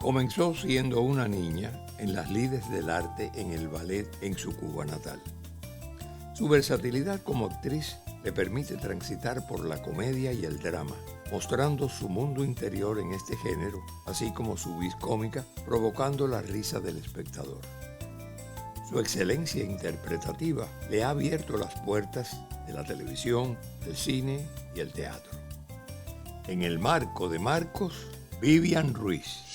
Comenzó siendo una niña en las lides del arte en el ballet en su Cuba natal. Su versatilidad como actriz le permite transitar por la comedia y el drama, mostrando su mundo interior en este género, así como su vis cómica, provocando la risa del espectador. Su excelencia interpretativa le ha abierto las puertas de la televisión, el cine y el teatro. En el marco de Marcos, Vivian Ruiz.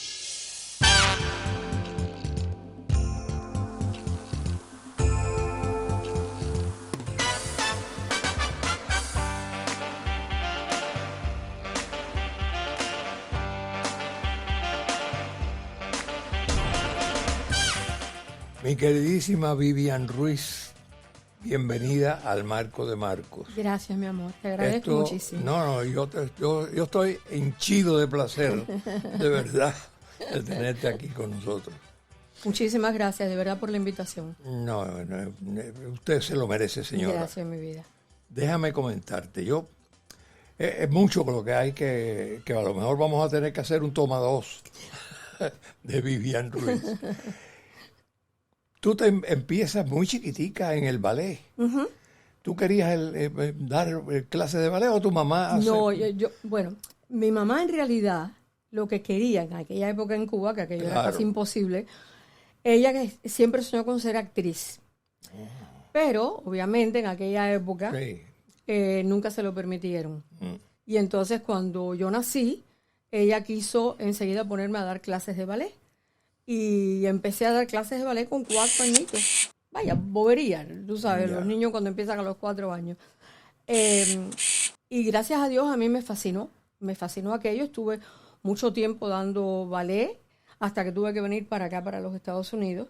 Mi queridísima Vivian Ruiz, bienvenida al Marco de Marcos. Gracias, mi amor, te agradezco muchísimo. No, yo estoy henchido de placer, de verdad, de tenerte aquí con nosotros. Muchísimas gracias, de verdad, por la invitación. No, usted se lo merece, señora. Gracias, mi vida. Déjame comentarte, es mucho lo que hay que a lo mejor vamos a tener que hacer un toma dos de Vivian Ruiz. Tú te empiezas muy chiquitica en el ballet. Uh-huh. ¿Tú querías dar clases de ballet o tu mamá? No, bueno, mi mamá en realidad lo que quería en aquella época en Cuba, que aquello era casi imposible, ella siempre soñó con ser actriz. Pero, obviamente, en aquella época nunca se lo permitieron. Y entonces, cuando yo nací, ella quiso enseguida ponerme a dar clases de ballet. Y empecé a dar clases de ballet con 4 añitos. Vaya, bobería, tú sabes, los niños cuando empiezan a los 4 años. Y gracias a Dios a mí me fascinó aquello. Estuve mucho tiempo dando ballet hasta que tuve que venir para acá, para los Estados Unidos.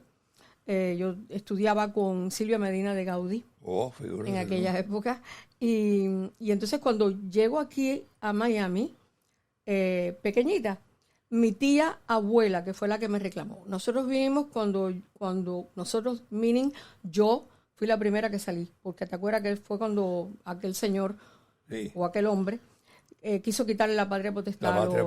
Yo estudiaba con Silvia Medina de Gaudí en aquellas épocas. Y entonces cuando llego aquí a Miami, pequeñita, mi tía abuela, que fue la que me reclamó. Nosotros vinimos cuando nosotros, meaning, yo fui la primera que salí, porque te acuerdas que fue cuando aquel señor o aquel hombre quiso quitarle la patria potestad, de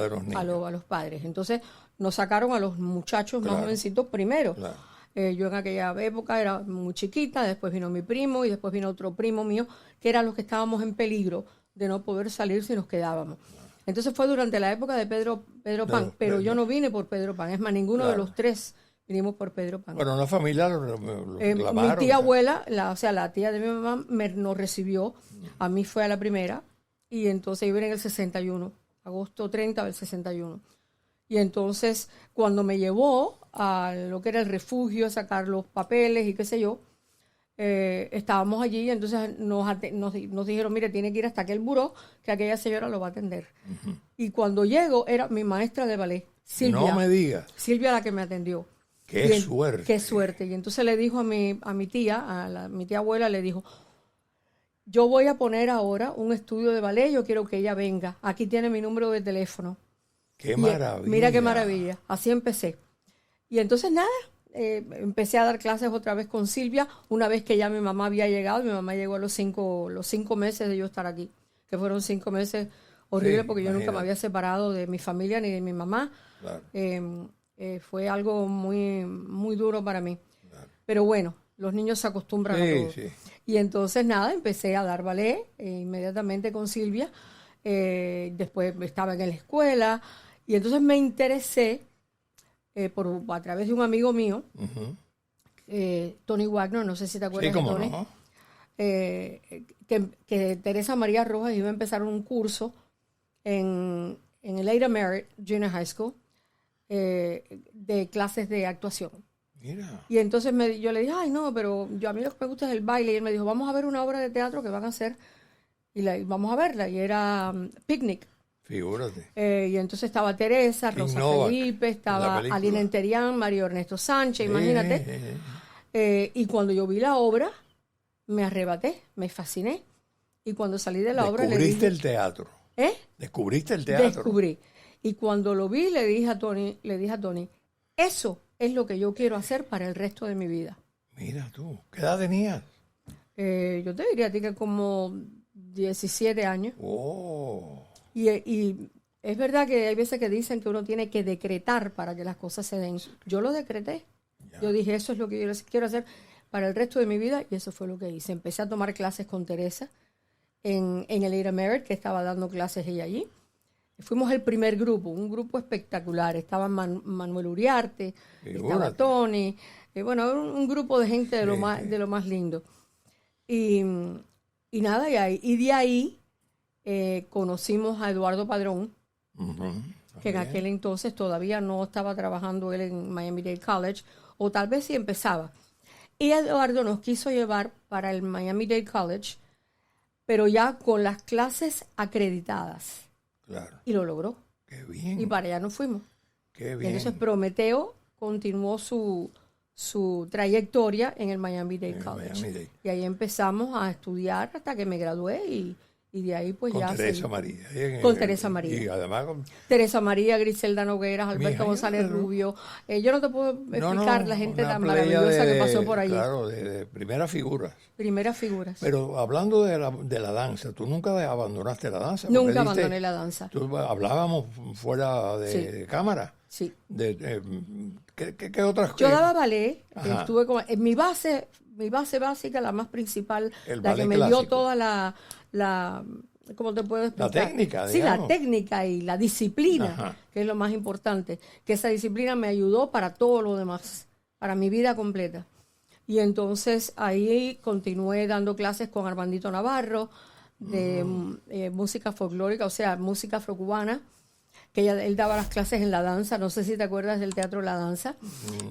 los niños. A los padres. Entonces nos sacaron a los muchachos más jovencitos primero. Claro. Yo en aquella época era muy chiquita, después vino mi primo y después vino otro primo mío, que eran los que estábamos en peligro de no poder salir si nos quedábamos. Entonces fue durante la época de Pedro Pan, pero yo no vine por Pedro Pan. Es más, ninguno de los tres vinimos por Pedro Pan. Bueno, una familia lo mi tía abuela, la tía de mi mamá, nos recibió. A mí fue a la primera. Y entonces yo vine en el 61, agosto 30 del 61. Y entonces, cuando me llevó a lo que era el refugio, a sacar los papeles y qué sé yo, estábamos allí y entonces nos dijeron, mire, tiene que ir hasta aquel buró que aquella señora lo va a atender. Uh-huh. Y cuando llego era mi maestra de ballet, Silvia. No me digas. Silvia la que me atendió. ¡Qué suerte! ¡Qué suerte! Y entonces le dijo a mi tía, mi tía abuela, le dijo, yo voy a poner ahora un estudio de ballet, yo quiero que ella venga. Aquí tiene mi número de teléfono. ¡Qué maravilla! Mira qué maravilla. Así empecé. Y entonces nada, empecé a dar clases otra vez con Silvia, una vez que ya mi mamá había llegado. Mi mamá llegó a los 5 meses de yo estar aquí, que fueron 5 meses horribles porque yo nunca me había separado de mi familia ni de mi mamá. Claro. Fue algo muy, muy duro para mí. Claro. Pero bueno, los niños se acostumbran a todo. Sí. Y entonces nada, empecé a dar ballet inmediatamente con Silvia. Después estaba en la escuela y entonces me interesé a través de un amigo mío, uh-huh. Tony Wagner, no sé si te acuerdas de Tony, no. Que Teresa María Rojas iba a empezar un curso en el Ada Merritt Junior High School de clases de actuación. Mira. Y entonces yo le dije, ay no, pero a mí lo que me gusta es el baile. Y él me dijo, vamos a ver una obra de teatro que van a hacer y vamos a verla. Y era Picnic. Figúrate. Y entonces estaba Teresa, Rosa Felipe, estaba Alina Enterián, Mario Ernesto Sánchez, imagínate. Y cuando yo vi la obra, me arrebaté, me fasciné. Y cuando salí de la obra le dije... ¿Descubriste el teatro? ¿Descubriste el teatro? Descubrí. Y cuando lo vi, le dije a Tony, eso es lo que yo quiero hacer para el resto de mi vida. Mira tú, ¿qué edad tenías? Yo te diría a ti que como 17 años. Oh. Y es verdad que hay veces que dicen que uno tiene que decretar para que las cosas se den. Yo lo decreté. Ya. Yo dije, eso es lo que yo quiero hacer para el resto de mi vida, y eso fue lo que hice. Empecé a tomar clases con Teresa en el Ada Merritt, que estaba dando clases ella allí. Fuimos el primer grupo, un grupo espectacular. Estaba Manuel Uriarte, estaba Tony, bueno, un grupo de gente de lo más lindo. Y nada, y de ahí conocimos a Eduardo Padrón, que en aquel entonces todavía no estaba trabajando él en Miami-Dade College, o tal vez sí empezaba. Y Eduardo nos quiso llevar para el Miami-Dade College, pero ya con las clases acreditadas. Claro. Y lo logró. Qué bien. Y para allá nos fuimos. Qué bien. Y entonces Prometeo continuó su trayectoria en el Miami-Dade College. Y ahí empezamos a estudiar hasta que me gradué y de ahí pues con ya... Teresa María. Con Teresa María. Y además con... Teresa María, Griselda Nogueras, Alberto González Rubio. Yo no te puedo explicar la gente tan maravillosa que pasó por allí. Claro, de primeras figuras. Primeras figuras. Pero hablando de la danza, ¿tú nunca abandonaste la danza? Nunca abandoné la danza. Hablábamos fuera de cámara. Sí. ¿Qué otras cosas? Yo daba ballet. Estuve en mi base básica, la más principal, la que me dio toda la ¿cómo te puedo explicar? La técnica, sí, digamos. La técnica y la disciplina, que es lo más importante. Que esa disciplina me ayudó para todo lo demás, para mi vida completa. Y entonces ahí continué dando clases con Armandito Navarro de música folclórica, o sea, música afrocubana, que él daba las clases en La Danza. No sé si te acuerdas del Teatro La Danza.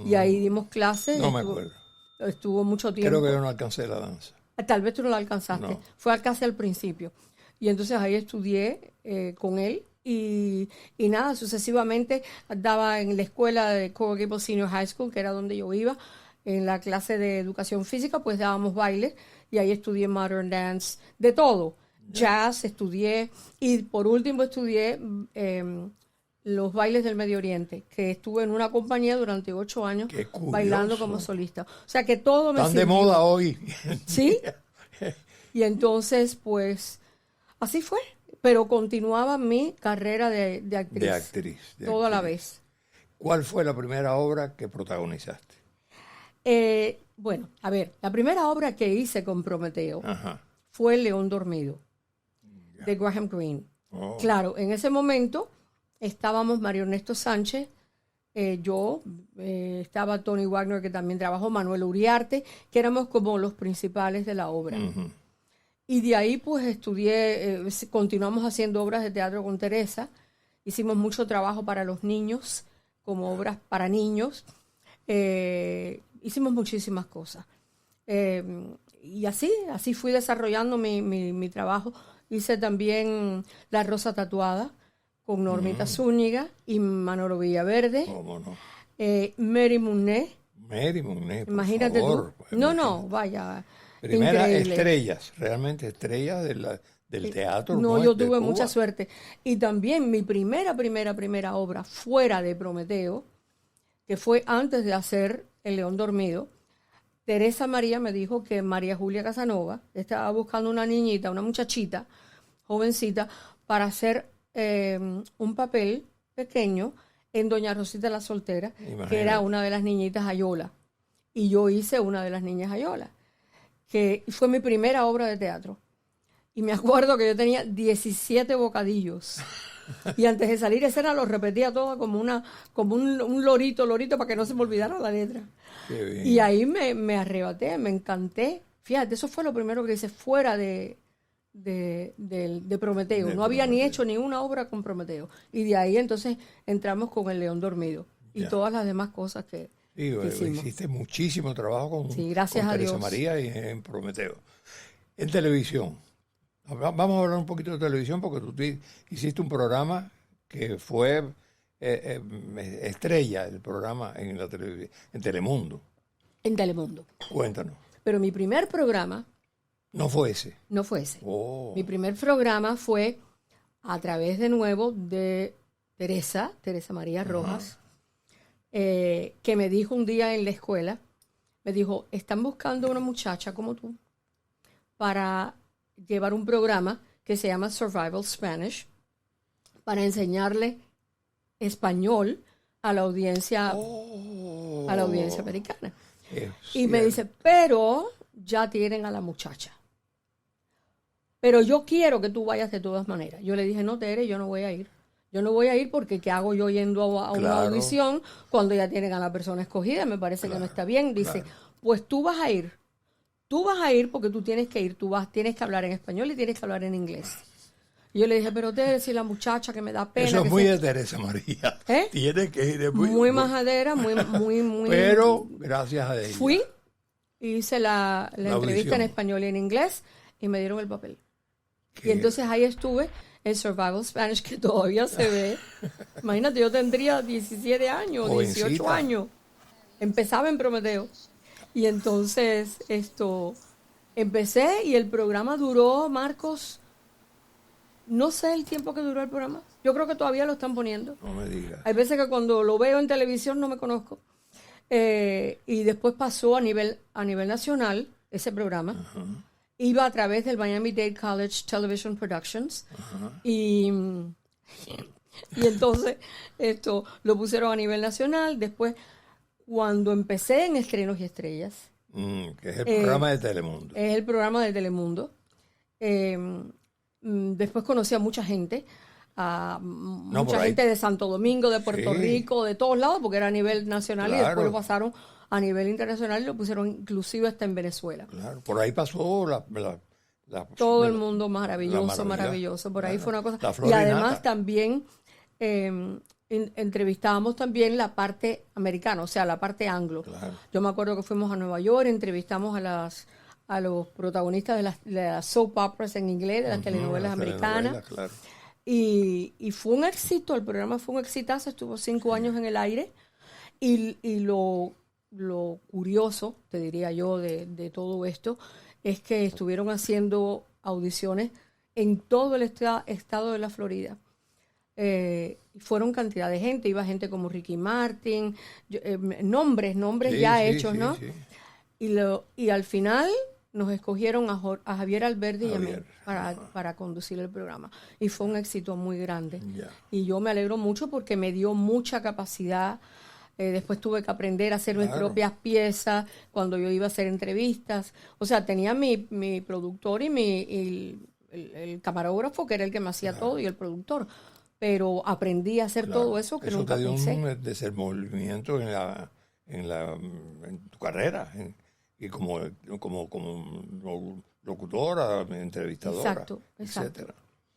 Y ahí dimos clases. No me acuerdo. Estuvo mucho tiempo. Creo que yo no alcancé la danza. Tal vez tú no la alcanzaste. No. Fue casi al principio. Y entonces ahí estudié con él. Y nada, sucesivamente daba en la escuela de Coral Gables Senior High School, que era donde yo iba, en la clase de educación física, pues dábamos baile. Y ahí estudié modern dance, de todo. Jazz estudié. Y por último estudié los bailes del Medio Oriente, que estuve en una compañía durante 8 años bailando como solista. O sea que todo me sirvió. Están de moda hoy. ¿Sí? Y entonces, pues, así fue. Pero continuaba mi carrera de actriz. De actriz. Toda la vez. ¿Cuál fue la primera obra que protagonizaste? Bueno, a ver, la primera obra que hice con Prometeo fue El León Dormido, de Graham Greene. Oh. Claro, en ese momento estábamos Mario Ernesto Sánchez, yo, estaba Tony Wagner, que también trabajó, Manuel Uriarte, que éramos como los principales de la obra. Y de ahí pues estudié, continuamos haciendo obras de teatro con Teresa, hicimos mucho trabajo para los niños, como obras para niños, hicimos muchísimas cosas. Y así fui desarrollando mi trabajo. Hice también La Rosa Tatuada, con Normita Zúñiga y Manolo Villaverde. ¿Cómo no? Mary Monet. Mary Monet, imagínate por favor. Tú. No, vaya. Primeras increíble. Estrellas, realmente estrellas del teatro. No, yo tuve mucha suerte. Y también mi primera obra fuera de Prometeo, que fue antes de hacer El León Dormido, Teresa María me dijo que María Julia Casanova estaba buscando una niñita, una muchachita, jovencita, para hacer un papel pequeño en Doña Rosita la Soltera, que era una de las niñitas Ayola. Y yo hice una de las niñas Ayola, que fue mi primera obra de teatro. Y me acuerdo que yo tenía 17 bocadillos. Y antes de salir a escena lo repetía todo como un lorito para que no se me olvidara la letra. Qué bien. Y ahí me arrebaté, me encanté. Fíjate, eso fue lo primero que hice fuera de Prometeo. No había ni hecho ni una obra con Prometeo. Y de ahí entonces entramos con El León Dormido y todas las demás cosas que hicimos. Hiciste muchísimo trabajo con gracias a Teresa Dios. María y en Prometeo. En televisión. Vamos a hablar un poquito de televisión porque tú hiciste un programa que fue estrella, el programa en la televisión, en Telemundo. En Telemundo. Cuéntanos. Pero mi primer programa... ¿No fue ese? No fue ese. Oh. Mi primer programa fue a través de nuevo de Teresa María Rojas, que me dijo un día en la escuela, me dijo, están buscando una muchacha como tú para llevar un programa que se llama Survival Spanish para enseñarle español a la audiencia americana. Y me dice, pero ya tienen a la muchacha. Pero yo quiero que tú vayas de todas maneras. Yo le dije, no, Tere, yo no voy a ir. Yo no voy a ir porque ¿qué hago yo yendo a una audición cuando ya tienen a la persona escogida? Me parece que no está bien. Dice, pues tú vas a ir. Tú vas a ir porque tú tienes que ir. Tienes que hablar en español y tienes que hablar en inglés. Y yo le dije, pero Tere, si la muchacha que me da pena. Eso es muy de Teresa María. Tiene que ir. Muy majadera, muy. Pero gracias a ella. Fui, hice la entrevista en español y en inglés y me dieron el papel. Y entonces ahí estuve en Survival Spanish, que todavía se ve. Imagínate, yo tendría 17 años, jovencita. 18 años. Empezaba en Prometeo. Y entonces empecé y el programa duró, Marcos, no sé el tiempo que duró el programa. Yo creo que todavía lo están poniendo. No me digas. Hay veces que cuando lo veo en televisión no me conozco. Y después pasó a nivel nacional ese programa. Uh-huh. Iba a través del Miami-Dade College Television Productions. Uh-huh. Y entonces lo pusieron a nivel nacional. Después, cuando empecé en Estrenos y Estrellas. Que es el programa de Telemundo. Es el programa de Telemundo. Después conocí a mucha gente. Mucha gente de Santo Domingo, de Puerto Rico, de todos lados, porque era a nivel nacional y después lo pasaron a nivel internacional y lo pusieron inclusive hasta en Venezuela. Claro, por ahí pasó todo el mundo maravilloso. Por ahí fue una cosa. Y además también entrevistábamos también la parte americana, o sea, la parte anglo. Claro. Yo me acuerdo que fuimos a Nueva York, entrevistamos a los protagonistas de las soap operas en inglés, de las telenovelas americanas. Claro. Y fue un éxito, el programa fue un exitazo, estuvo 5 años en el aire. Y lo curioso, te diría yo, de todo esto, es que estuvieron haciendo audiciones en todo el estado de la Florida. Fueron cantidad de gente, iba gente como Ricky Martin, nombres ya hechos, ¿no? Sí. Y al final nos escogieron a Javier Alberdi y a mí para conducir el programa. Y fue un éxito muy grande. Yeah. Y yo me alegro mucho porque me dio mucha capacidad. Después tuve que aprender a hacer mis propias piezas cuando yo iba a hacer entrevistas. O sea, tenía mi productor y el camarógrafo, que era el que me hacía todo, y el productor. Pero aprendí a hacer todo eso que nunca pensé. Eso te dio un desenvolvimiento en tu carrera, y como locutora, entrevistadora, exacto. Etcétera.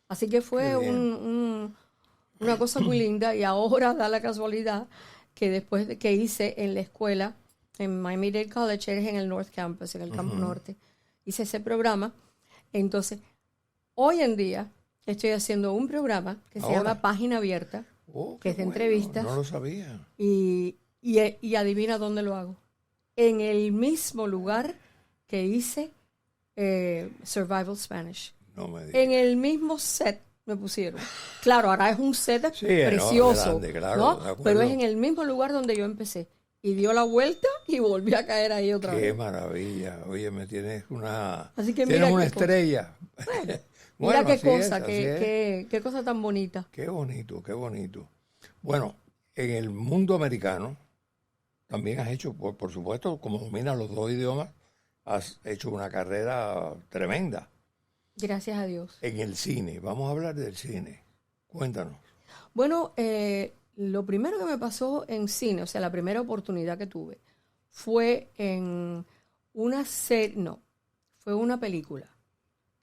Así que fue una cosa muy linda, y ahora da la casualidad que después de que hice en la escuela, en Miami-Dade College, eres en el North Campus, en el campo norte, hice ese programa. Entonces, hoy en día estoy haciendo un programa que se llama Página Abierta, que es de entrevistas. No lo sabía. Y adivina dónde lo hago. En el mismo lugar que hice Survival Spanish. No me digas. En el mismo set me pusieron. Claro, ahora es un set precioso, grande, claro, ¿no? Pero es en el mismo lugar donde yo empecé. Y dio la vuelta y volví a caer ahí otra vez. ¡Qué maravilla! Oye, me tienes una... Así que tienes una estrella. Bueno, mira qué cosa tan bonita. Qué bonito, qué bonito. Bueno, en el mundo americano también has hecho, por supuesto, como dominas los 2 idiomas, has hecho una carrera tremenda. Gracias a Dios. En el cine, vamos a hablar del cine. Cuéntanos. Bueno, lo primero que me pasó en cine, o sea, la primera oportunidad que tuve, fue en una serie, fue una película,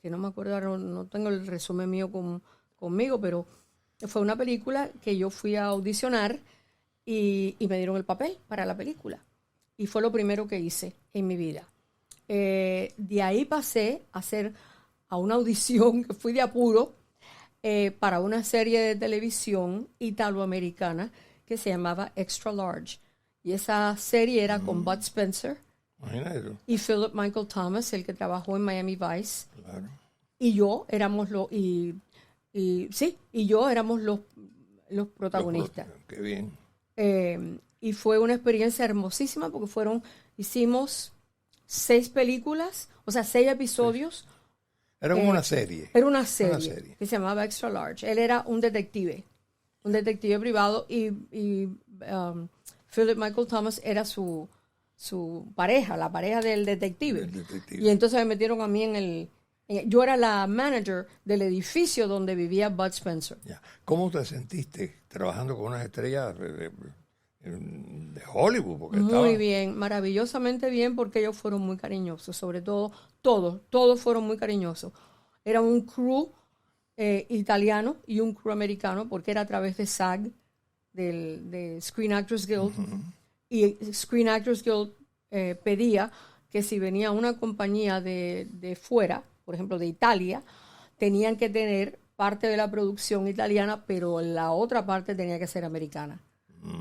que no me acuerdo, no tengo el resumen mío conmigo, pero fue una película que yo fui a audicionar y me dieron el papel para la película. Y fue lo primero que hice en mi vida. De ahí pasé a una audición, que fui de apuro, para una serie de televisión italoamericana que se llamaba Extra Large. Y esa serie era con Bud Spencer y Philip Michael Thomas, el que trabajó en Miami Vice. Claro. Y yo éramos los protagonistas. Qué bien. Y fue una experiencia hermosísima porque hicimos 6 películas, o sea, 6 episodios. Era como una serie. Era una serie que se llamaba Extra Large. Él era un detective privado y Philip Michael Thomas era su pareja, la pareja del detective. Y entonces me metieron a mí yo era la manager del edificio donde vivía Bud Spencer. Ya. ¿Cómo te sentiste trabajando con unas estrellas de Hollywood? Porque muy bien, maravillosamente bien, porque ellos fueron muy cariñosos, sobre todo todos fueron muy cariñosos. Era un crew italiano y un crew americano, porque era a través de SAG, de Screen Actors Guild, y Screen Actors Guild pedía que si venía una compañía de fuera, por ejemplo de Italia, tenían que tener parte de la producción italiana, pero la otra parte tenía que ser americana.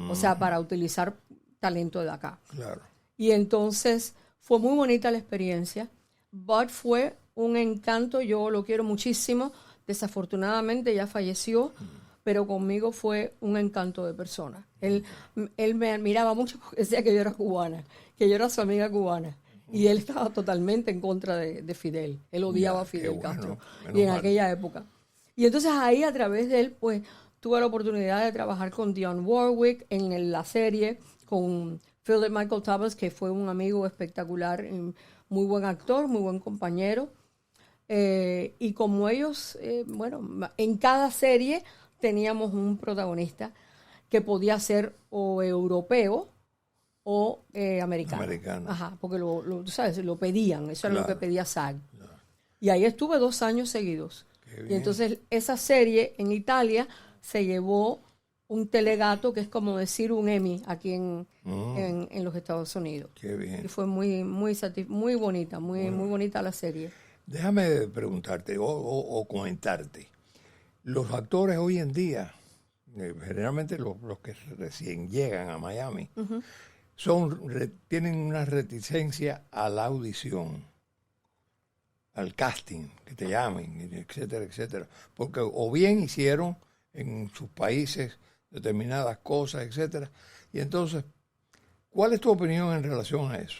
O sea, para utilizar talento de acá. Claro. Y entonces fue muy bonita la experiencia. Bud fue un encanto, yo lo quiero muchísimo. Desafortunadamente ya falleció, pero conmigo fue un encanto de persona. Él me admiraba mucho porque decía que yo era cubana, que yo era su amiga cubana. Y él estaba totalmente en contra de Fidel. Él odiaba a Fidel Castro. Y en aquella época. Y entonces ahí, a través de él, pues, tuve la oportunidad de trabajar con Dionne Warwick en la serie, con Philip Michael Thomas, que fue un amigo espectacular, muy buen actor, muy buen compañero. Y como ellos, en cada serie teníamos un protagonista que podía ser o europeo o americano. Ajá, porque tú sabes, lo pedían, eso era lo que pedía SAG. Claro. Y ahí estuve 2 años seguidos. Y entonces esa serie en Italia se llevó un telegato, que es como decir un Emmy aquí en los Estados Unidos. Qué bien. Y fue muy bonita, muy bonita la serie. Déjame preguntarte o comentarte. Los actores hoy en día, generalmente los que recién llegan a Miami, tienen una reticencia a la audición, al casting, que te llamen, etcétera, etcétera. Porque o bien hicieron en sus países determinadas cosas, etcétera. Y entonces, ¿cuál es tu opinión en relación a eso?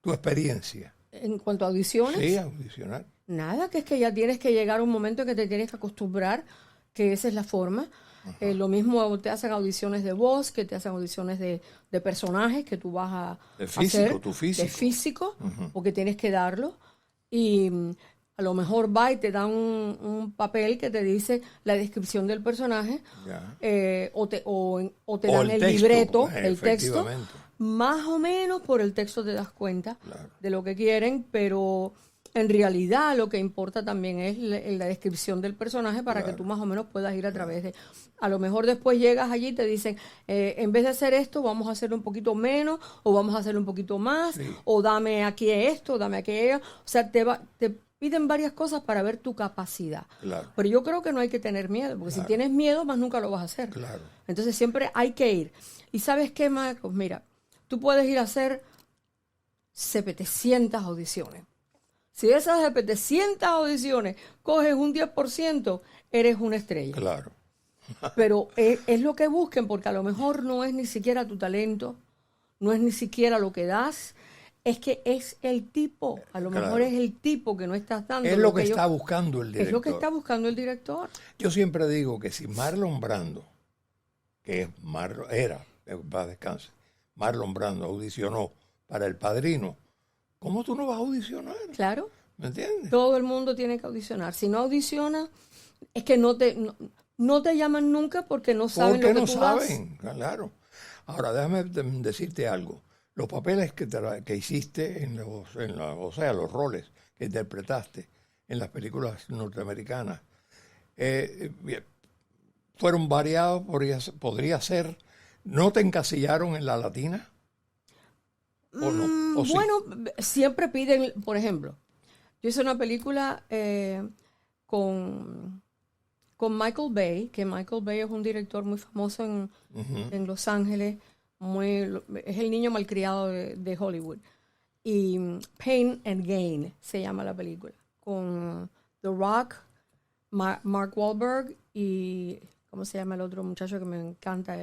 Tu experiencia. En cuanto a audiciones. Sí, audicionar. Nada, que es que ya tienes que llegar a un momento en que te tienes que acostumbrar, que esa es la forma. Lo mismo te hacen audiciones de voz, que te hacen audiciones de personajes que tú vas a hacer. Tu físico. De físico, porque tienes que darlo. Y a lo mejor va y te dan un papel que te dice la descripción del personaje, o te dan el libreto, el texto. Más o menos por el texto te das cuenta de lo que quieren, pero en realidad lo que importa también es la descripción del personaje para que tú más o menos puedas ir a través de... A lo mejor después llegas allí y te dicen, en vez de hacer esto, vamos a hacerlo un poquito menos, o vamos a hacerlo un poquito más, o dame aquí esto, dame aquello. O sea, te piden varias cosas para ver tu capacidad. Claro. Pero yo creo que no hay que tener miedo, porque si tienes miedo, más nunca lo vas a hacer. Claro. Entonces siempre hay que ir. ¿Y sabes qué, Marcos? Mira, tú puedes ir a hacer 700 audiciones. Si de esas 700 audiciones coges un 10%, eres una estrella. Claro. Pero es lo que busquen, porque a lo mejor no es ni siquiera tu talento, no es ni siquiera lo que das, es que es el tipo, a lo mejor es el tipo que no estás dando. Es lo que está buscando el director. Es lo que está buscando el director. Yo siempre digo que si Marlon Brando, que era, para descanse, Marlon Brando audicionó para El Padrino, ¿cómo tú no vas a audicionar? Claro. ¿Me entiendes? Todo el mundo tiene que audicionar. Si no audicionas, es que no te llaman nunca porque no saben lo que tú saben, claro. Ahora, déjame decirte algo. Los papeles que hiciste los roles que interpretaste en las películas norteamericanas, fueron variados, podría ser. ¿No te encasillaron en la latina? ¿O no? ¿O bueno, siempre piden, por ejemplo, yo hice una película con Michael Bay, que Michael Bay es un director muy famoso en Los Ángeles, es el niño malcriado de Hollywood. Y Pain and Gain se llama la película, con The Rock, Mark Wahlberg y, ¿cómo se llama el otro muchacho que me encanta?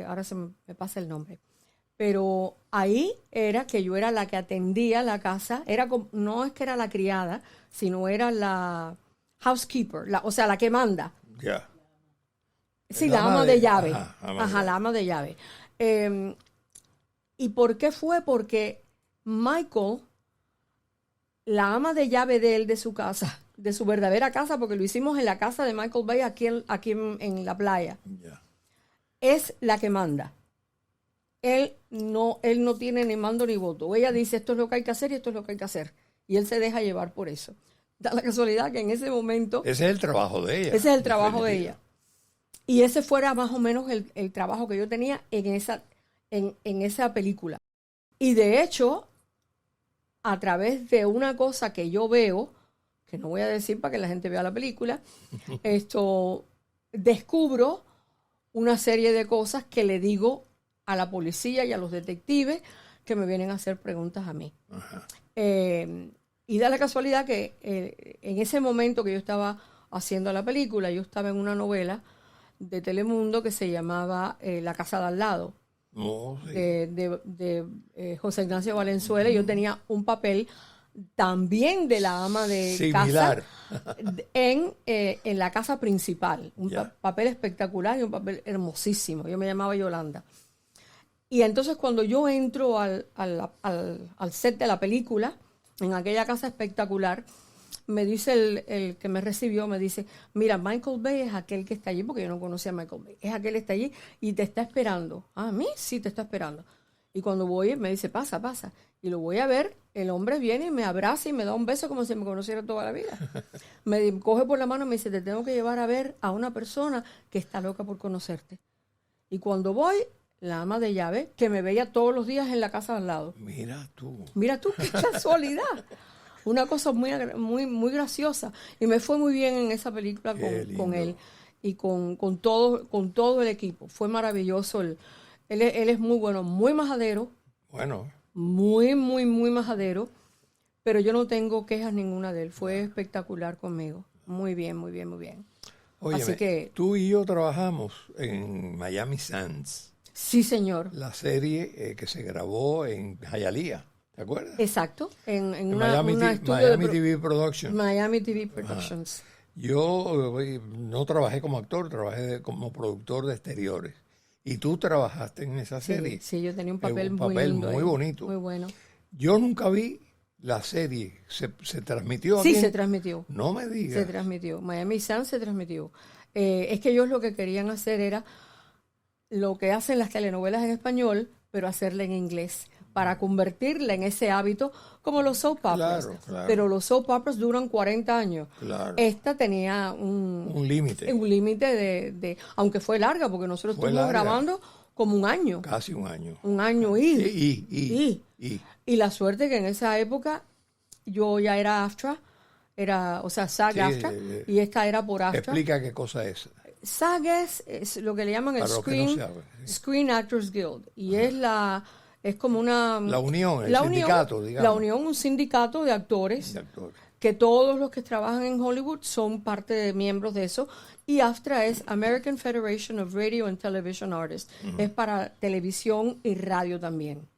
Ahora me pasa el nombre. Pero ahí era que yo era la que atendía la casa, no es que era la criada, sino era la housekeeper, o sea, la que manda. Ya. Sí, la ama de llave. Ajá, la ama de llave. ¿Y por qué fue? Porque Michael, la ama de llave de él, de su casa, de su verdadera casa, porque lo hicimos en la casa de Michael Bay aquí en la playa, es la que manda. Él no tiene ni mando ni voto. Ella dice, esto es lo que hay que hacer y esto es lo que hay que hacer. Y él se deja llevar por eso. Da la casualidad que en ese momento... Ese es el trabajo de ella. Ese es el trabajo de ella. Y ese fuera más o menos el trabajo que yo tenía en esa película. Y de hecho, a través de una cosa que yo veo, que no voy a decir para que la gente vea la película, descubro una serie de cosas que le digo a la policía y a los detectives que me vienen a hacer preguntas a mí. Y da la casualidad que en ese momento que yo estaba haciendo la película, yo estaba en una novela de Telemundo que se llamaba La casa de al lado, de José Ignacio Valenzuela. Yo tenía un papel también de la ama de similar casa en la casa principal. Un papel espectacular y un papel hermosísimo. Yo me llamaba Yolanda. Y entonces cuando yo entro al set de la película, en aquella casa espectacular, me dice el que me recibió, me dice, mira, Michael Bay es aquel que está allí, porque yo no conocía a Michael Bay, es aquel que está allí y te está esperando. ¿A mí? Sí, te está esperando. Y cuando voy, me dice, pasa. Y lo voy a ver, el hombre viene y me abraza y me da un beso como si me conociera toda la vida. Me coge por la mano y me dice, te tengo que llevar a ver a una persona que está loca por conocerte. Y cuando voy, la ama de llave, que me veía todos los días en la casa al lado. Mira tú, qué casualidad. Una cosa muy graciosa. Y me fue muy bien en esa película con él y con todo el equipo. Fue maravilloso. Él es muy bueno, muy majadero. Bueno. Muy majadero. Pero yo no tengo quejas ninguna de él. Fue espectacular conmigo. Muy bien. Óyeme, así que tú y yo trabajamos en Miami Sands. Sí, señor. La serie que se grabó en Hialeah, ¿te acuerdas? Exacto, en Miami TV Productions. Miami TV Productions. Yo no trabajé como actor, trabajé como productor de exteriores. Y tú trabajaste en esa serie. Sí, yo tenía un papel muy bonito. Muy bueno. Yo nunca vi la serie. ¿Se transmitió? Sí, se transmitió. No me digas. Se transmitió. Miami Sun se transmitió. Es que ellos lo que querían hacer era lo que hacen las telenovelas en español, pero hacerla en inglés, para convertirla en ese hábito como los soap operas. Claro. Pero los soap operas duran 40 años. Claro. Esta tenía un límite. Un límite de aunque fue larga, porque nosotros estuvimos grabando como un año. Casi un año. Un año y la suerte que en esa época yo ya era AFTRA, SAG-AFTRA, y esta era por AFTRA. Explica qué cosa es. SAG es lo que le llaman el Screen Actors Guild, y es como una... La unión, sindicato, digamos. La unión, un sindicato de actores, que todos los que trabajan en Hollywood son parte de miembros de eso, y AFTRA es American Federation of Radio and Television Artists, es para televisión y radio también.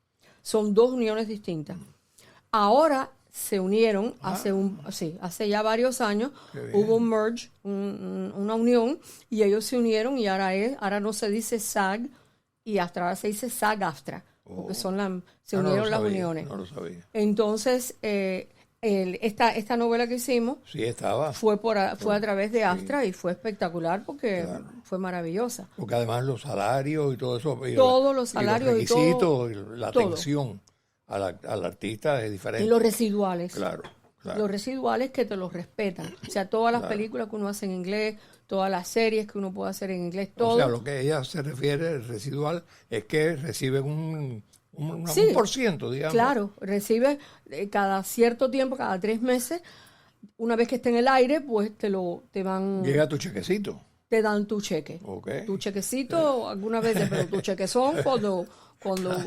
Son dos uniones distintas. Ahora se unieron hace ya varios años, hubo un merge, una unión, y ellos se unieron y ahora no se dice SAG y AFTRA, ahora se dice SAG-AFTRA, porque se unieron las uniones. No lo sabía. Entonces, esta novela que hicimos fue a través de AFTRA y fue espectacular porque fue maravillosa. Porque además los salarios y todo eso. Todos los salarios y los requisitos, y todo. La atención al artista es diferente. Y los residuales. Claro. Los residuales que te los respetan. O sea, todas las películas que uno hace en inglés, todas las series que uno puede hacer en inglés, todo. O sea, lo que ella se refiere, el residual, es que reciben un % digamos. Claro, recibe cada cierto tiempo, cada 3 meses, una vez que esté en el aire, pues te van... Llega tu chequecito. Te dan tu cheque. Okay. Tu chequecito algunas veces, pero tu cheque son cuando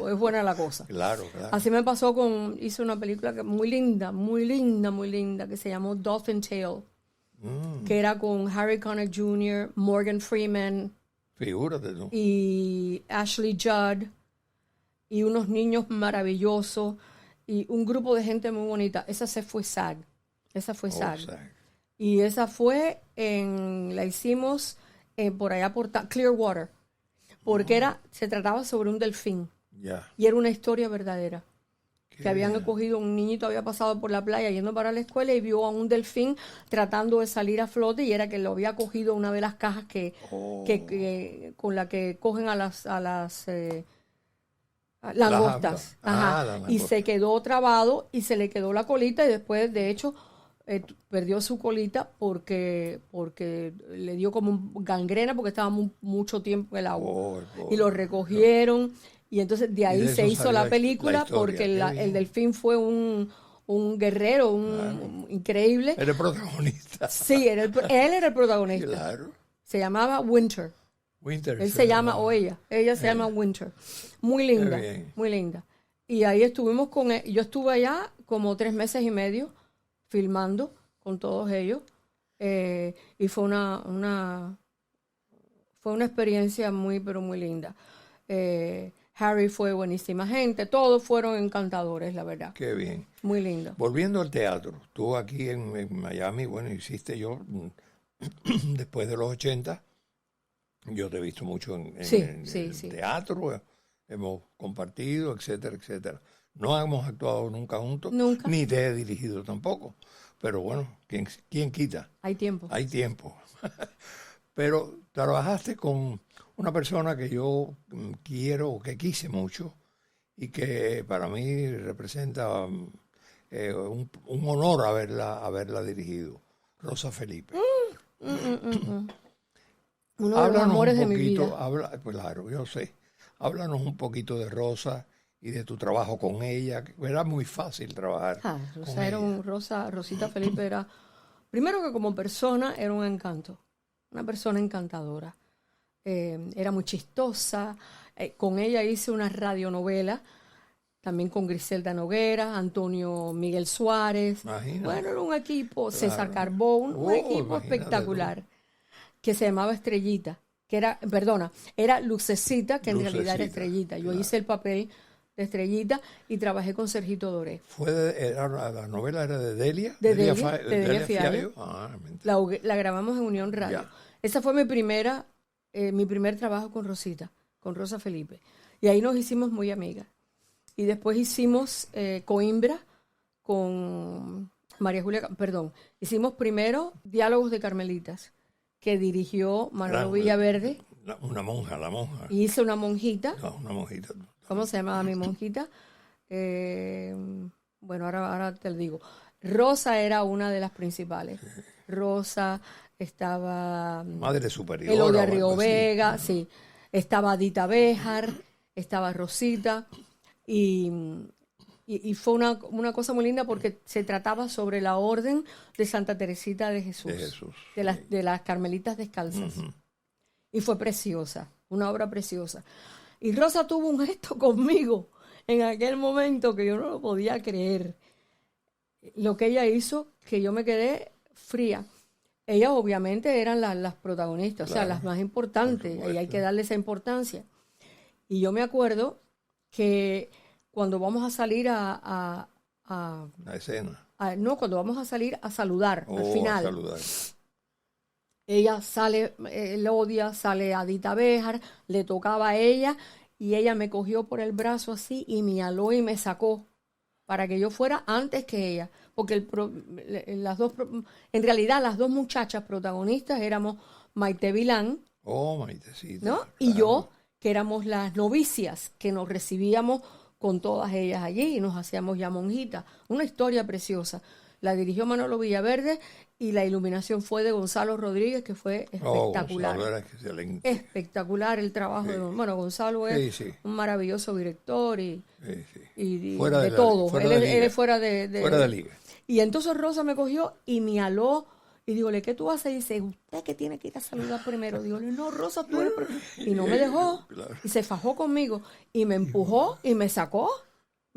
es buena la cosa. Claro. Así me pasó hice una película muy linda, que se llamó Dolphin Tale, que era con Harry Connick Jr., Morgan Freeman. Figúrate tú. Y Ashley Judd. y unos niños maravillosos y un grupo de gente muy bonita. Esa se fue SAG. Esa fue SAG. Y esa fue la hicimos por allá por Clearwater, porque se trataba sobre un delfín. Y era una historia verdadera. Que habían cogido, un niñito había pasado por la playa yendo para la escuela y vio a un delfín tratando de salir a flote, y era que lo había cogido una de las cajas que con la que cogen a las langostas. Y se quedó trabado y se le quedó la colita, y después, de hecho, perdió su colita porque le dio como gangrena porque estaba mucho tiempo en el agua. Y lo recogieron. Y entonces de ahí se hizo la película, porque el delfín fue un guerrero, increíble. Era el protagonista. Sí, él era el protagonista. Claro. Se llamaba Winter. Él se llama, o ella se llama Winter. Muy linda, muy linda. Y ahí estuvimos con él. Yo estuve allá como 3 meses y medio filmando con todos ellos. Y fue una experiencia muy, pero muy linda. Harry fue buenísima gente, todos fueron encantadores, la verdad. Qué bien. Muy lindo. Volviendo al teatro, tú aquí en Miami, bueno, hiciste yo, después de los 80, yo te he visto mucho en teatro, hemos compartido, etcétera, etcétera. No hemos actuado nunca juntos, ni te he dirigido tampoco, pero bueno, ¿quién quita? Hay tiempo. Hay tiempo. Pero trabajaste con una persona que yo quiero, que quise mucho, y que para mí representa un honor haberla dirigido, Rosa Felipe. Uno de los amores de mi vida. Claro, yo sé. Háblanos un poquito de Rosa y de tu trabajo con ella. Era muy fácil trabajar con ella. Rosita Felipe era, primero que como persona, era un encanto. Una persona encantadora. Era muy chistosa. Con ella hice una radionovela, también con Griselda Noguera, Antonio Miguel Suárez. Imagínate. Bueno, era un equipo, César Carbón, un equipo espectacular, que se llamaba Estrellita, era Lucecita, que en realidad era Estrellita. Yo hice el papel de Estrellita y trabajé con Sergito Doré. La novela era de Delia. Delia Fiallo. La grabamos en Unión Radio. Esa fue mi primer trabajo con Rosita, con Rosa Felipe. Y ahí nos hicimos muy amigas. Y después hicimos Coimbra con María Julia, hicimos primero Diálogos de Carmelitas, que dirigió Manolo Villaverde. La monja. Y hice una monjita. No, una monjita. ¿Cómo se llamaba mi monjita? Bueno, ahora te lo digo. Rosa era una de las principales. Rosa, estaba Madre Superiora. Elodia Río Vega, sí. Estaba Adita Béjar, estaba Rosita. Y fue una cosa muy linda porque se trataba sobre la orden de Santa Teresita de Jesús. De las Carmelitas Descalzas. Y fue preciosa, una obra preciosa. Y Rosa tuvo un gesto conmigo en aquel momento que yo no lo podía creer. Lo que ella hizo, que yo me quedé fría. Ellas obviamente eran las protagonistas, claro, o sea, las más importantes, y hay que darle esa importancia. Y yo me acuerdo que cuando vamos a salir la escena. Cuando vamos a salir a saludar al final. A saludar. Ella sale, Elodia, sale Adita Béjar, le tocaba a ella y ella me cogió por el brazo así y me aló y me sacó para que yo fuera antes que ella. Porque en realidad las dos muchachas protagonistas éramos Maite Vilán, Maitecita, ¿no? Claro. Y yo, que éramos las novicias, que nos recibíamos con todas ellas allí y nos hacíamos ya monjitas. Una historia preciosa. La dirigió Manolo Villaverde y la iluminación fue de Gonzalo Rodríguez, que fue espectacular. Gonzalo era excelente. Espectacular el trabajo de Gonzalo es un maravilloso director y fuera de todo. Él es fuera de liga. Y entonces Rosa me cogió y me aló y dígole, ¿qué tú haces? Y dice, usted que tiene que ir a saludar primero. Dígole, no, Rosa, tú eres primero. Y no me dejó. Claro. Y se fajó conmigo y me empujó y me sacó.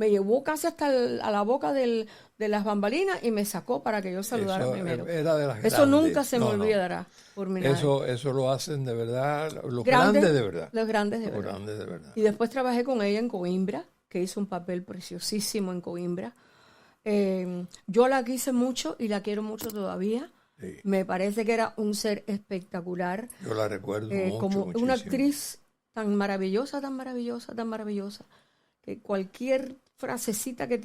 Me llevó casi hasta a la boca de las bambalinas y me sacó para que yo saludara eso primero. Era de las Eso grandes. nunca se me olvidará por mi madre. Eso lo hacen de verdad, los grandes de verdad. Los grandes de Los verdad. grandes de verdad. Y después trabajé con ella en Coimbra, que hizo un papel preciosísimo en Coimbra. Yo la quise mucho y la quiero mucho todavía. Sí. Me parece que era un ser espectacular. Yo la recuerdo mucho, como muchísimo. una actriz tan maravillosa, tan maravillosa, tan maravillosa, que cualquier frasecita que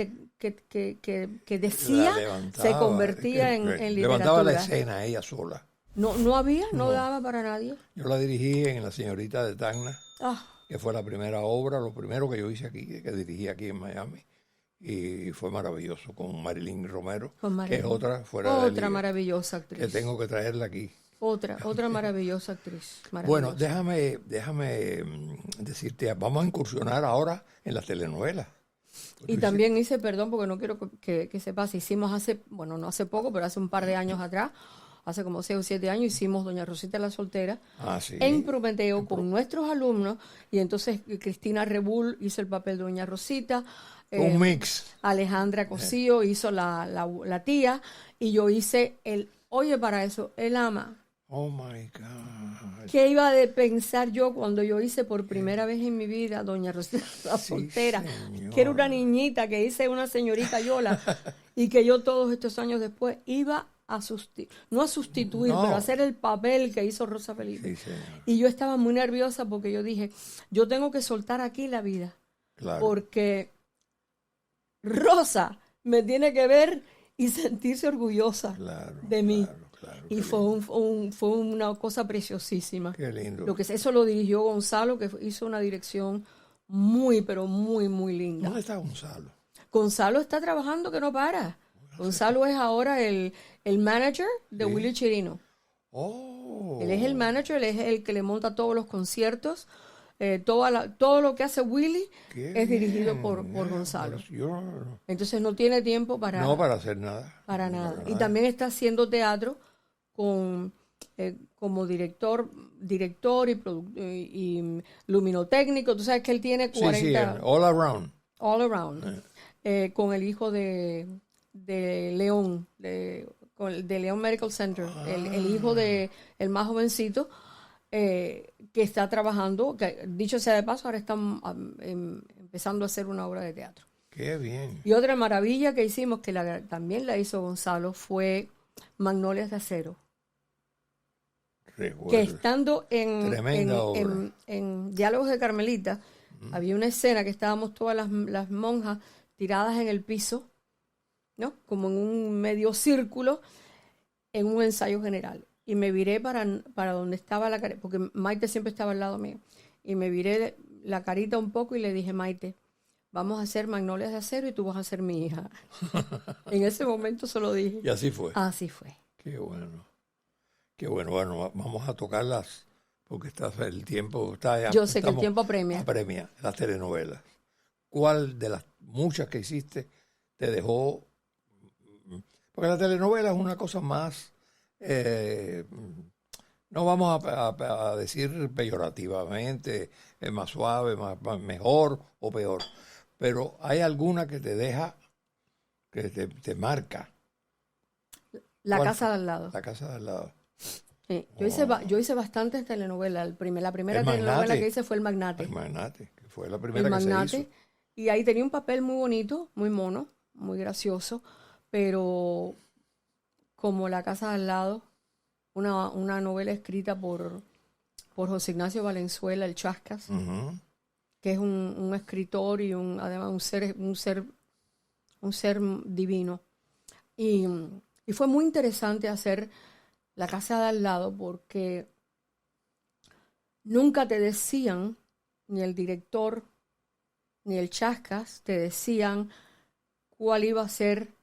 decía se convertía en literatura. Levantaba la escena ella sola. No había, no daba para nadie. Yo la dirigí en La Señorita de Tacna, Ah, que fue la primera obra, lo primero que yo hice aquí, que dirigí aquí en Miami. Y fue maravilloso con Marilyn Romero, que es otra fuera de liga, maravillosa actriz. que tengo que traerla aquí. Otra maravillosa actriz. Bueno, déjame decirte, vamos a incursionar ahora en las telenovelas. Y también hice, perdón, porque no quiero que se pase, hicimos no hace poco, pero hace un par de años atrás, hace como 6 o 7 años, hicimos Doña Rosita la Soltera sí. en Prometeo con nuestros alumnos, y entonces Cristina Rebull hizo el papel de Doña Rosita. Un mix. Alejandra Cosío hizo la tía, y yo hice para eso, el ama. Oh my God. ¿Qué iba a pensar yo cuando yo hice por primera vez en mi vida Doña Rosita la Soltera? Señor. Que era una niñita, que hice una señorita Yola, y que yo todos estos años después iba a sustituir, pero a hacer el papel que hizo Rosa Felipe. Sí, y yo estaba muy nerviosa porque yo dije, yo tengo que soltar aquí la vida. Claro. Porque Rosa me tiene que ver y sentirse orgullosa de mí. Claro, y fue una cosa preciosísima. Qué lindo. Eso lo dirigió Gonzalo, que hizo una dirección muy, pero muy, muy linda. ¿Dónde está Gonzalo? Gonzalo está trabajando que no para. Gonzalo es ahora el manager de Willy Chirino. Oh. Él es el manager, él es el que le monta todos los conciertos. Todo lo que hace Willy es dirigido por Gonzalo. Entonces no tiene tiempo para hacer nada. Para nada. Y también está haciendo teatro como director y luminotécnico. Tú sabes que él tiene 40... Sí, all around. All around. Con el hijo de León, de León Medical Center. El hijo de el más jovencito, que está trabajando, que dicho sea de paso, ahora están empezando a hacer una obra de teatro. Qué bien. Y otra maravilla que hicimos, que también la hizo Gonzalo, fue Magnolias de Acero. Recuerdo. Que estando en Diálogos de Carmelita, había una escena que estábamos todas las monjas tiradas en el piso, ¿no? Como en un medio círculo, en un ensayo general. Y me viré para donde estaba la carita, porque Maite siempre estaba al lado mío. Y me viré la carita un poco y le dije, Maite, vamos a hacer Magnolias de Acero y tú vas a ser mi hija. En ese momento se lo dije. Y así fue. Así fue. Qué bueno. Qué bueno. Bueno, vamos a tocarlas porque el tiempo está ya. Yo sé que el tiempo apremia. Apremia las telenovelas. ¿Cuál de las muchas que hiciste te dejó? Porque la telenovela es una cosa más, no vamos a decir peyorativamente, es más suave, mejor o peor, pero hay alguna que te deja, que te marca. La casa de al lado. La casa de al lado. Sí. Yo hice bastantes telenovelas. La primera telenovela que hice fue El Magnate. El Magnate, que fue la primera que se hizo. Y ahí tenía un papel muy bonito, muy mono, muy gracioso, pero como La casa de al lado, una novela escrita por José Ignacio Valenzuela, el Chascas, que es un escritor y además un ser divino. Y fue muy interesante hacer La casa de al lado porque nunca te decían, ni el director ni el Chascas, te decían cuál iba a ser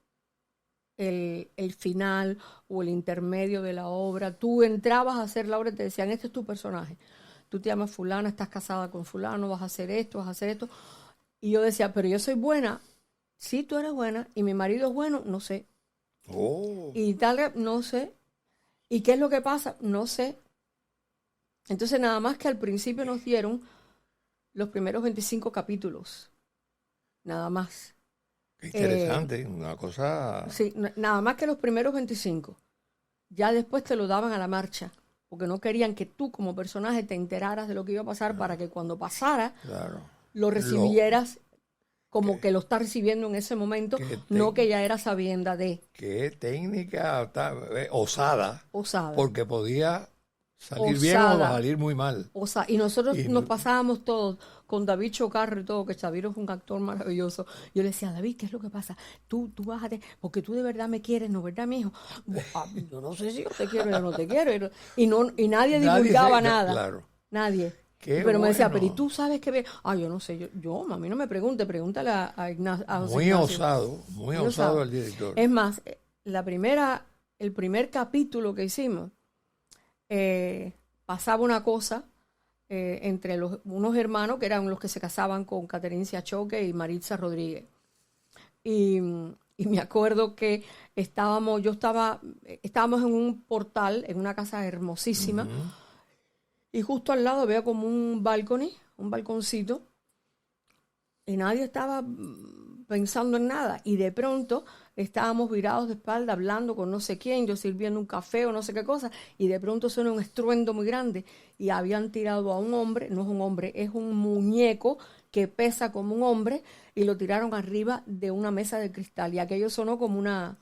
el final o el intermedio de la obra. Tú entrabas a hacer la obra y te decían, este es tu personaje. Tú te llamas fulana, estás casada con fulano, vas a hacer esto, vas a hacer esto. Y yo decía, pero yo soy buena. Sí, tú eres buena. Y mi marido es bueno, no sé. Oh. Y tal, no sé. ¿Y qué es lo que pasa? No sé. Entonces, nada más que al principio nos dieron los primeros 25 capítulos. nada más. Qué interesante, una cosa... Sí, nada más que los primeros 25. Ya después te lo daban a la marcha, porque no querían que tú como personaje te enteraras de lo que iba a pasar para que cuando pasara lo recibieras como que lo estás recibiendo en ese momento, no que ya era sabienda de... Qué técnica osada, porque podía salir bien o salir muy mal. Y nosotros nos pasábamos todos con David Chocarro y todo, que Chaviro es un actor maravilloso. Yo le decía, David, ¿qué es lo que pasa? Tú bájate, porque tú de verdad me quieres, ¿no, verdad, mijo? Yo no sé si yo te quiero o no te quiero. Y nadie divulgaba nada. Claro. Nadie. Pero me decía, pero ¿y tú sabes qué ve? Yo no sé, yo a mí no me pregunte, pregúntale a Ignacio. Muy osado el director. Es más, el primer capítulo que hicimos, pasaba una cosa entre unos hermanos que eran los que se casaban con Caterincia Choque y Maritza Rodríguez. Y me acuerdo que estábamos en un portal, en una casa hermosísima, y justo al lado veo como un balconcito, y nadie estaba pensando en nada. Y de pronto estábamos virados de espalda hablando con no sé quién, yo sirviendo un café o no sé qué cosa, y de pronto suena un estruendo muy grande y habían tirado a un hombre, no es un hombre, es un muñeco que pesa como un hombre, y lo tiraron arriba de una mesa de cristal, y aquello sonó como una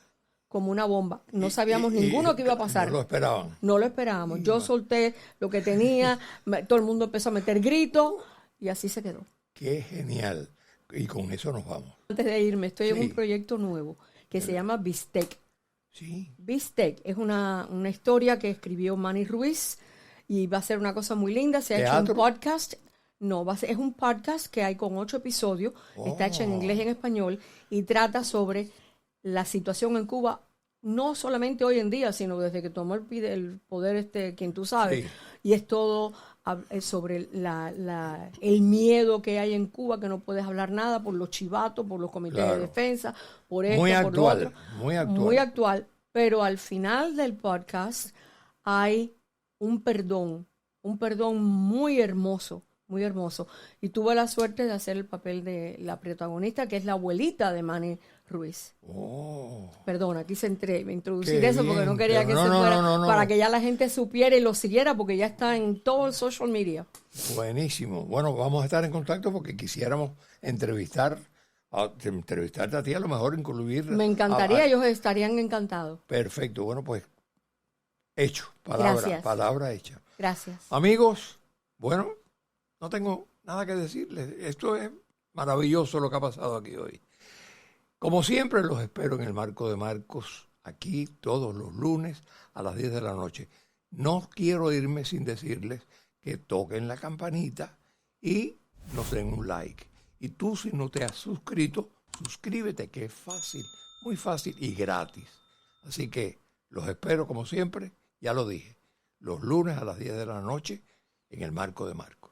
bomba. No sabíamos ninguno qué iba a pasar. No lo esperaban. No lo esperábamos. Yo solté lo que tenía, todo el mundo empezó a meter gritos y así se quedó. Qué genial. Y con eso nos vamos. Antes de irme, estoy en un proyecto nuevo que se llama Bistec. Sí. Bistec es una historia que escribió Manny Ruiz y va a ser una cosa muy linda. Se ha hecho un podcast. No, es un podcast que hay con 8 episodios. Está hecho en inglés y en español y trata sobre la situación en Cuba, no solamente hoy en día, sino desde que tomó el poder quien tú sabes. Sí. Y es todo sobre el miedo que hay en Cuba, que no puedes hablar nada por los chivatos, por los comités de defensa, por esto, por lo otro. Muy actual. Pero al final del podcast hay un perdón muy hermoso. Muy hermoso. Y tuve la suerte de hacer el papel de la protagonista, que es la abuelita de Manny Ruiz. Perdona, quise introducir eso porque no quería que se fuera, para que ya la gente supiera y lo siguiera, porque ya está en todo el social media. Buenísimo. Bueno, vamos a estar en contacto porque quisiéramos entrevistarte a ti, a lo mejor incluir... Me encantaría, ellos estarían encantados. Perfecto. Bueno, pues hecho. Gracias. Palabra hecha. Gracias. Amigos, bueno, no tengo nada que decirles. Esto es maravilloso lo que ha pasado aquí hoy. Como siempre, los espero en el Marco de Marcos, aquí todos los lunes a las 10 de la noche. No quiero irme sin decirles que toquen la campanita y nos den un like. Y tú, si no te has suscrito, suscríbete, que es fácil, muy fácil y gratis. Así que los espero, como siempre, ya lo dije, los lunes a las 10 de la noche en el Marco de Marcos.